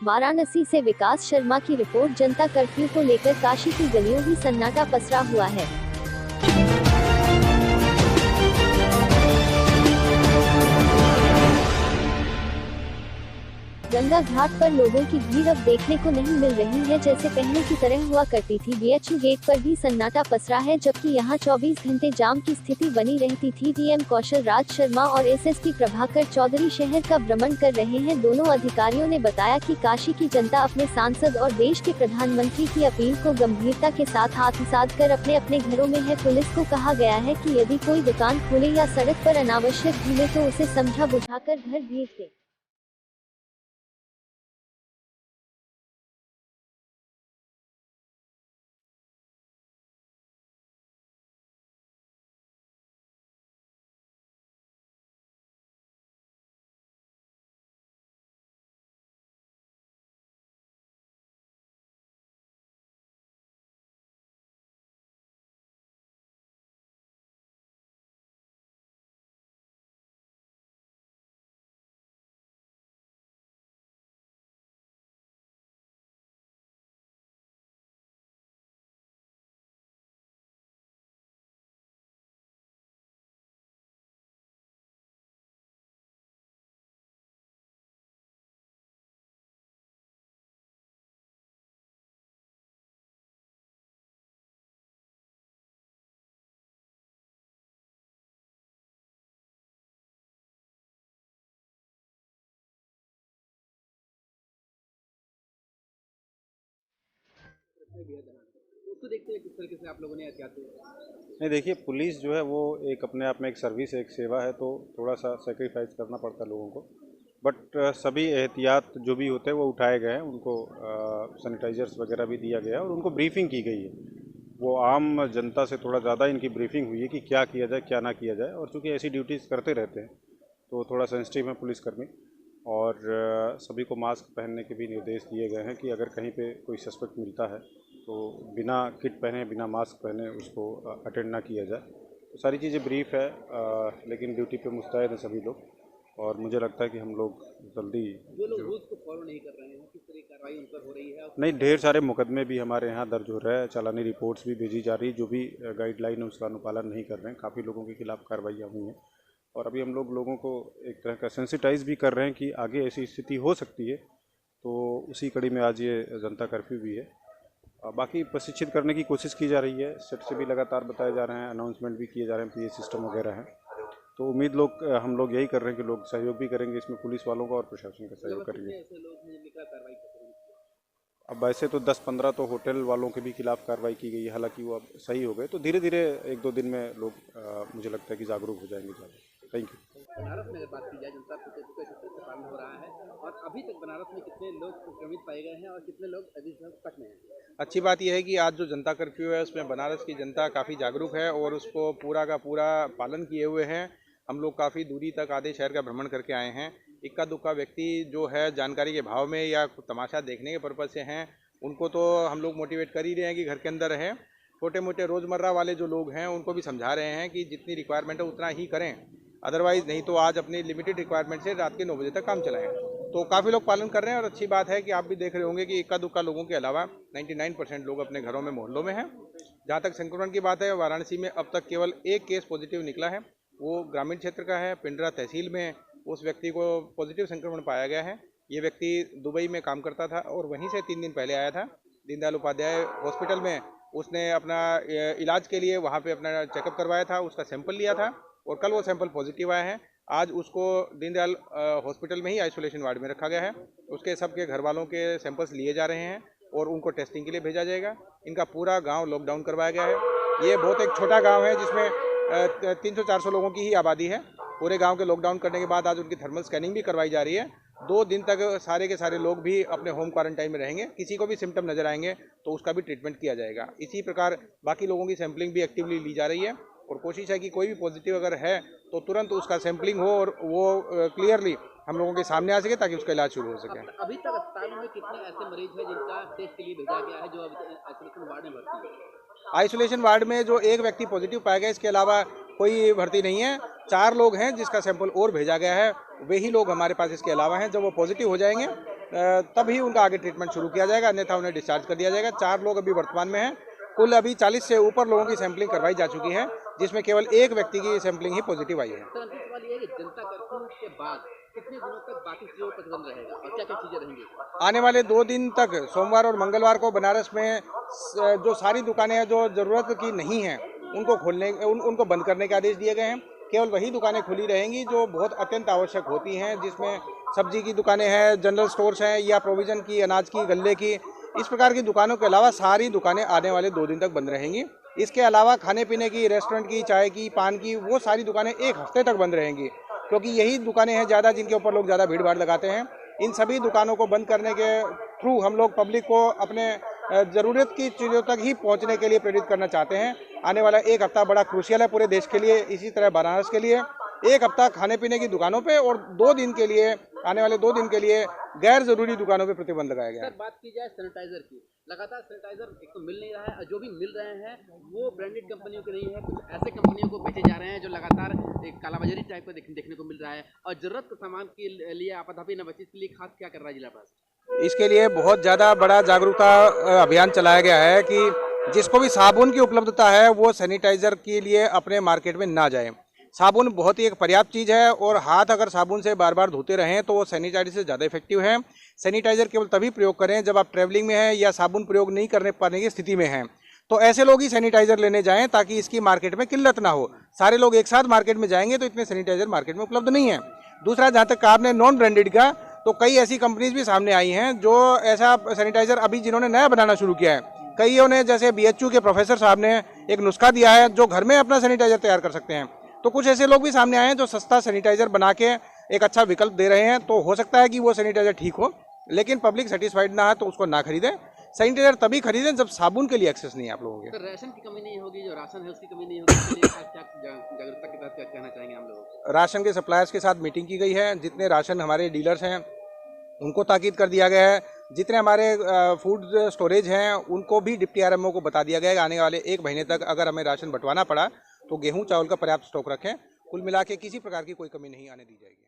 वाराणसी से विकास शर्मा की रिपोर्ट। जनता कर्फ्यू को लेकर काशी की गलियों भी सन्नाटा पसरा हुआ है। गंगा घाट पर लोगों की भीड़ अब देखने को नहीं मिल रही है जैसे पहले की तरह हुआ करती थी। बीएचयू गेट पर भी सन्नाटा पसरा है, जबकि यहां 24 घंटे जाम की स्थिति बनी रहती थी। डीएम कौशल राज शर्मा और एसएसपी प्रभाकर चौधरी शहर का भ्रमण कर रहे हैं। दोनों अधिकारियों ने बताया कि काशी की जनता अपने सांसद और देश के प्रधानमंत्री की अपील को गंभीरता के साथ आत्मसात कर अपने अपने घरों में है। पुलिस को कहा गया है कि यदि कोई दुकान खोले या सड़क पर अनावश्यक घूमे तो उसे समझा बुझाकर घर भेज दे। उसको देखते हुए किस तरीके से आप लोगों ने एहतियात की? नहीं, देखिए, पुलिस जो है वो एक अपने आप में एक सर्विस है, एक सेवा है, तो थोड़ा सा सेक्रीफाइस करना पड़ता है लोगों को। बट सभी एहतियात जो भी होते हैं वो उठाए गए हैं। उनको सैनिटाइजर्स वगैरह भी दिया गया है और उनको ब्रीफिंग की गई है। वो आम जनता से थोड़ा ज़्यादा इनकी ब्रीफिंग हुई है कि क्या किया जाए, क्या ना किया जाए। और चूँकि ऐसी ड्यूटीज़ करते रहते हैं तो थोड़ा सेंसिटिव है पुलिसकर्मी। और सभी को मास्क पहनने के भी निर्देश दिए गए हैं कि अगर कहीं पे कोई सस्पेक्ट मिलता है तो बिना किट पहने, बिना मास्क पहने उसको अटेंड ना किया जाए। तो सारी चीज़ें ब्रीफ है, लेकिन ड्यूटी पे मुस्तैद हैं सभी लोग। और मुझे लगता है कि हम लोग जल्दी जो लोग रूल्स को फॉलो नहीं कर रहे हैं, किस तरह की कार्रवाई उन पर हो रही है? नहीं, ढेर सारे मुकदमे भी हमारे यहाँ दर्ज हो रहे हैं, चालानी रिपोर्ट्स भी भेजी जा रही। जो भी गाइडलाइन है उसका अनुपालन नहीं कर रहे हैं, काफ़ी लोगों के खिलाफ कार्रवाइयाँ हुई हैं। और अभी हम लोगों को एक तरह का सेंसिटाइज भी कर रहे हैं कि आगे ऐसी स्थिति हो सकती है। तो उसी कड़ी में आज ये जनता कर्फ्यू भी है। बाकी प्रशिक्षित करने की कोशिश की जा रही है, सेट से भी लगातार बताए जा रहे हैं, अनाउंसमेंट भी किए जा रहे हैं, पीए सिस्टम वगैरह है। तो उम्मीद हम लोग यही कर रहे हैं कि लोग सहयोग भी करेंगे इसमें, पुलिस वालों का और प्रशासन का सहयोग करेंगे। ऐसे लोग हैं जिनका कार्रवाई कर रहे हैं? अब वैसे तो 10-15 तो होटल वालों के भी खिलाफ कार्रवाई की गई है, हालांकि वो अब सही हो गए। तो धीरे धीरे 1-2 दिन में लोग मुझे लगता है कि जागरूक हो जाएंगे ज़्यादा। Thank you. बनारस में अगर बात की जाए, जनता कर्फ्यू का जिस तरह से पालन हो रहा है, और अभी तक बनारस में कितने लोग संक्रमित पाए गए हैं और कितने लोग अभी तक में हैं? अच्छी बात यह है कि आज जो जनता कर्फ्यू है उसमें बनारस की जनता काफ़ी जागरूक है और उसको पूरा का पूरा पालन किए हुए हैं। हम लोग काफ़ी दूरी तक आधे शहर का भ्रमण करके आए हैं। इक्का दुक्का व्यक्ति जो है जानकारी के भाव में या तमाशा देखने के पर्पज़ से हैं, उनको तो हम लोग मोटिवेट कर ही रहे हैं कि घर के अंदर रहें। छोटे मोटे रोज़मर्रा वाले जो लोग हैं उनको भी समझा रहे हैं कि जितनी रिक्वायरमेंट है उतना ही करें, अदरवाइज़ नहीं तो आज अपनी लिमिटेड रिक्वायरमेंट से रात के 9 बजे तक काम चलाएं। तो काफ़ी लोग पालन कर रहे हैं और अच्छी बात है कि आप भी देख रहे होंगे कि इक्का दुक्का लोगों के अलावा 99% लोग अपने घरों में, मोहल्लों में हैं। जहाँ तक संक्रमण की बात है, वाराणसी में अब तक केवल एक केस पॉजिटिव निकला है, वो ग्रामीण क्षेत्र का है। पिंडरा तहसील में उस व्यक्ति को पॉजिटिव संक्रमण पाया गया है। ये व्यक्ति दुबई में काम करता था और वहीं से 3 दिन पहले आया था दीनदयाल उपाध्याय हॉस्पिटल में। उसने अपना इलाज के लिए वहाँ पे अपना चेकअप करवाया था, उसका सैंपल लिया था और कल वो सैंपल पॉजिटिव आया है। आज उसको दीनदयाल हॉस्पिटल में ही आइसोलेशन वार्ड में रखा गया है। उसके सबके घर वालों के सैंपल्स लिए जा रहे हैं और उनको टेस्टिंग के लिए भेजा जाएगा। इनका पूरा गांव लॉकडाउन करवाया गया है। ये बहुत एक छोटा गांव है जिसमें 300-400 लोगों की ही आबादी है। पूरे गांव के लॉकडाउन करने के बाद आज उनकी थर्मल स्कैनिंग भी करवाई जा रही है। 2 दिन तक सारे के सारे लोग भी अपने होम क्वारंटाइन में रहेंगे। किसी को भी सिम्टम नजर आएंगे तो उसका भी ट्रीटमेंट किया जाएगा। इसी प्रकार बाकी लोगों की सैंपलिंग भी एक्टिवली ली जा रही है और कोशिश है कि कोई भी पॉजिटिव अगर है तो तुरंत उसका सैंपलिंग हो और वो क्लियरली हम लोगों के सामने आ सके ताकि उसका इलाज शुरू हो सके। अभी तक अस्पतालों में कितने ऐसे मरीज हैं जिनका टेस्ट के लिए भेजा गया है, जो अभी आइसोलेशन वार्ड में भर्ती है? आइसोलेशन वार्ड में जो एक व्यक्ति पॉजिटिव पाया गया, इसके अलावा कोई भर्ती नहीं है। 4 लोग हैं जिसका सैंपल और भेजा गया है। वही लोग हमारे पास इसके अलावा हैं। जब वो पॉजिटिव हो जाएंगे तभी उनका आगे ट्रीटमेंट शुरू किया जाएगा, अन्यथा उन्हें डिस्चार्ज कर दिया जाएगा। 4 लोग अभी वर्तमान में हैं। कुल अभी 40 से ऊपर लोगों की सैंपलिंग करवाई जा चुकी है, जिसमें केवल एक व्यक्ति की सैंपलिंग ही पॉजिटिव आई है। सर, अंतिम सवाल ये है कि जनता कर्फ्यू के बाद कितने दिनों तक बाकी चीजों पर प्रतिबंध रहेगा और क्या क्या चीजें रहेंगी? आने वाले 2 दिन तक, सोमवार और मंगलवार को बनारस में जो सारी दुकानें हैं जो ज़रूरत की नहीं हैं उनको उनको बंद करने के आदेश दिए गए हैं। केवल वही दुकानें खुली रहेंगी जो बहुत अत्यंत आवश्यक होती हैं, जिसमें सब्जी की दुकानें हैं, जनरल स्टोर्स हैं या प्रोविज़न की, अनाज की, गल्ले की, इस प्रकार की दुकानों के अलावा सारी दुकानें आने वाले 2 दिन तक बंद रहेंगी। इसके अलावा खाने पीने की, रेस्टोरेंट की, चाय की, पान की, वो सारी दुकानें 1 हफ्ते तक बंद रहेंगी, क्योंकि यही दुकानें हैं ज़्यादा जिनके ऊपर लोग ज़्यादा भीड़ भाड़ लगाते हैं। इन सभी दुकानों को बंद करने के थ्रू हम लोग पब्लिक को अपने ज़रूरत की चीज़ों तक ही पहुंचने के लिए प्रेरित करना चाहते हैं। आने वाला 1 हफ्ता बड़ा क्रूशियल है पूरे देश के लिए, इसी तरह बनारस के लिए। 1 हफ्ता खाने पीने की दुकानों पे और 2 दिन के लिए, आने वाले 2 दिन के लिए गैर जरूरी दुकानों पे प्रतिबंध लगाया गया है। सर, बात की जाए सैनिटाइजर की, लगातार सैनिटाइजर एक तो मिल नहीं रहा है और जो भी मिल रहे हैं वो ब्रांडेड कंपनियों के नहीं है, कुछ ऐसे कंपनियों को बेचे जा रहे हैं जो लगातार एक कालाबाजारी टाइप का देखने को मिल रहा है। और जरूरत के सामान के लिए आपातकालीन न बचे, इसके लिए खास क्या कर रहा है जिला प्रशासन? इसके लिए बहुत ज़्यादा बड़ा जागरूकता अभियान चलाया गया है कि जिसको भी साबुन की उपलब्धता है वो सैनिटाइज़र के लिए अपने मार्केट में ना जाए। साबुन बहुत ही एक पर्याप्त चीज़ है और हाथ अगर साबुन से बार बार धोते रहें तो वो सैनिटाइजर से ज़्यादा इफेक्टिव है। सैनिटाइज़र केवल तभी प्रयोग करें जब आप ट्रैवलिंग में हैं या साबुन प्रयोग नहीं करने पाने की स्थिति में हैं, तो ऐसे लोग ही सैनिटाइज़र लेने जाएं ताकि इसकी मार्केट में किल्लत ना हो। सारे लोग एक साथ मार्केट में जाएंगे तो इतने सैनिटाइज़र मार्केट में उपलब्ध नहीं है। दूसरा, जहाँ तक आपने नॉन ब्रांडेड का, तो कई ऐसी कंपनीज भी सामने आई हैं जो ऐसा सैनिटाइज़र अभी जिन्होंने नया बनाना शुरू किया है, कईयों ने, जैसे BHU के प्रोफेसर साहब ने एक नुस्खा दिया है जो घर में अपना सैनिटाइज़र तैयार कर सकते हैं। तो कुछ ऐसे लोग भी सामने आए हैं जो सस्ता सैनिटाइज़र बना के एक अच्छा विकल्प दे रहे हैं। तो हो सकता है कि वो सैनिटाइज़र ठीक हो, लेकिन पब्लिक सेटिस्फाइड ना है तो उसको ना खरीदें। सैनिटाइज़र तभी खरीदें जब साबुन के लिए एक्सेस नहीं है आप लोगों के। सर, राशन की कमी नहीं होगी, जो राशन है उसकी कमी नहीं होगी, इसके लिए क्या जागरूकता के तहत क्या कहना चाहेंगे हम लोग? राशन के सप्लायर्स के साथ मीटिंग की गई है। जितने राशन हमारे डीलर्स हैं उनको ताकीद कर दिया गया है। जितने हमारे फूड स्टोरेज हैं उनको भी डिप्टी RMO को बता दिया गया है आने वाले 1 महीने तक अगर हमें राशन बंटवाना पड़ा तो गेहूं चावल का पर्याप्त स्टॉक रखें। कुल मिला के किसी प्रकार की कोई कमी नहीं आने दी जाएगी।